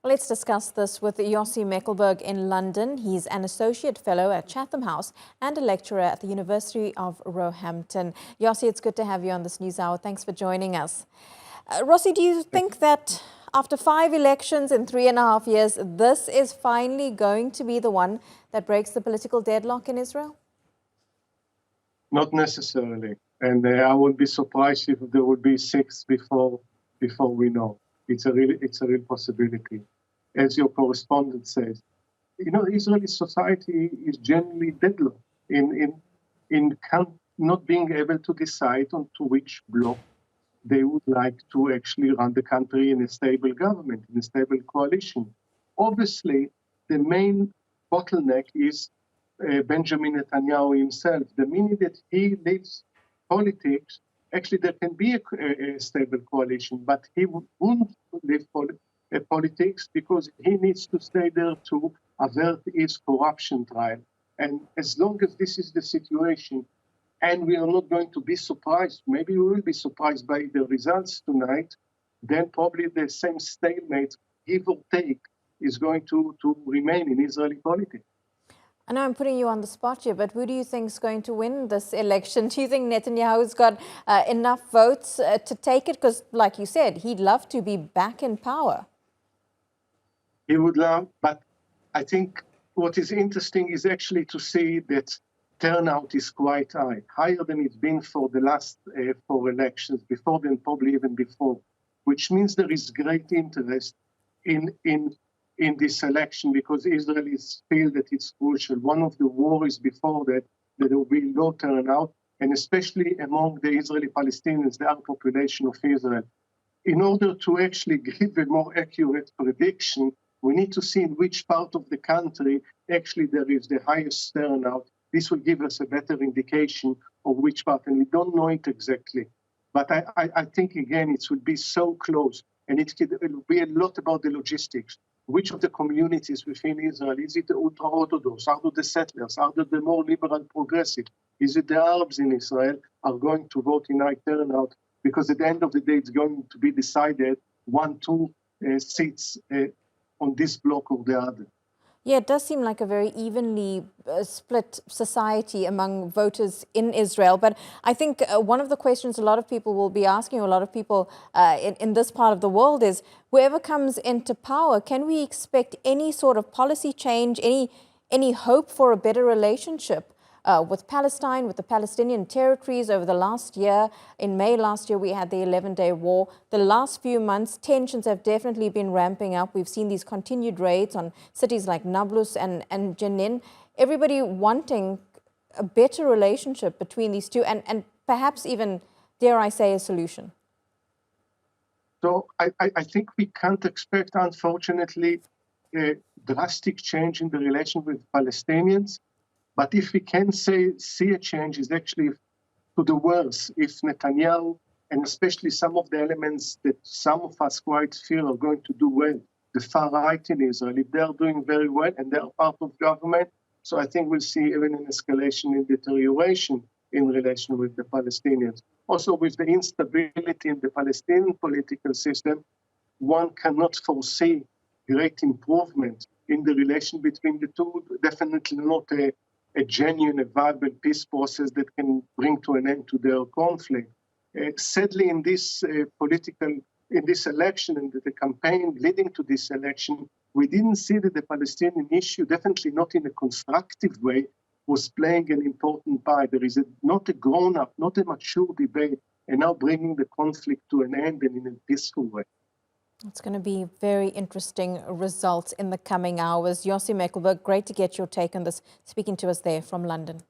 Let's discuss this with Yossi Mekelberg in London. He's an associate fellow at Chatham House and a lecturer at the University of Roehampton. Yossi, it's good to have you on this news hour. Thanks for joining us. Rossi, do you think that after 5 elections in 3.5 years, this is finally going to be the one that breaks the political deadlock in Israel? Not necessarily. And I would be surprised if there would be 6 before we know. It's a real possibility. As your correspondent says, Israeli society is generally deadlocked in not being able to decide on to which bloc they would like to actually run the country in a stable government, in a stable coalition. Obviously, the main bottleneck is Benjamin Netanyahu himself. The minute that he leaves politics, actually there can be a stable coalition, but he won't leave politics because he needs to stay there to avert his corruption trial. And as long as this is the situation, and we are not going to be surprised, maybe we will be surprised by the results tonight, then probably the same stalemate, give or take, is going to remain in Israeli politics. I know I'm putting you on the spot here, but who do you think is going to win this election? Do you think Netanyahu's got enough votes to take it? Because, like you said, he'd love to be back in power. He would love, but I think what is interesting is actually to see that turnout is quite high, higher than it's been for the last 4 elections, before then, probably even before, which means there is great interest in this election because Israelis feel that it's crucial. One of the worries before that there will be low turnout, and especially among the Israeli Palestinians, the armed population of Israel. In order to actually give a more accurate prediction, we need to see in which part of the country actually there is the highest turnout. This will give us a better indication of which part, and we don't know it exactly. But I think, again, it will be so close, and it will be a lot about the logistics. Which of the communities within Israel, is it the ultra-Orthodox, are the settlers, are the more liberal progressive? Is it the Arabs in Israel are going to vote in high turnout? Because at the end of the day, it's going to be decided 1-2 seats on this block or the other. Yeah, it does seem like a very evenly split society among voters in Israel. But I think one of the questions a lot of people will be asking, a lot of people in this part of the world is, whoever comes into power, can we expect any sort of policy change, any hope for a better relationship with Palestine, with the Palestinian territories over the last year? In May last year, we had the 11-day war. The last few months, tensions have definitely been ramping up. We've seen these continued raids on cities like Nablus and Jenin. Everybody wanting a better relationship between these two and perhaps even, dare I say, a solution. So I think we can't expect, unfortunately, a drastic change in the relation with Palestinians. But if we can see a change, is actually to the worse if Netanyahu, and especially some of the elements that some of us quite feel are going to do well, the far right in Israel, if they are doing very well and they are part of government, so I think we'll see even an escalation in deterioration in relation with the Palestinians. Also, with the instability in the Palestinian political system, one cannot foresee great improvement in the relation between the two. Definitely not a genuine, viable peace process that can bring to an end to their conflict. Sadly, in this election and the campaign leading to this election, we didn't see that the Palestinian issue, definitely not in a constructive way, was playing an important part. There is not a grown-up, not a mature debate, and now bringing the conflict to an end and in a peaceful way. It's going to be very interesting results in the coming hours. Yossi Mekelberg, great to get your take on this, speaking to us there from London.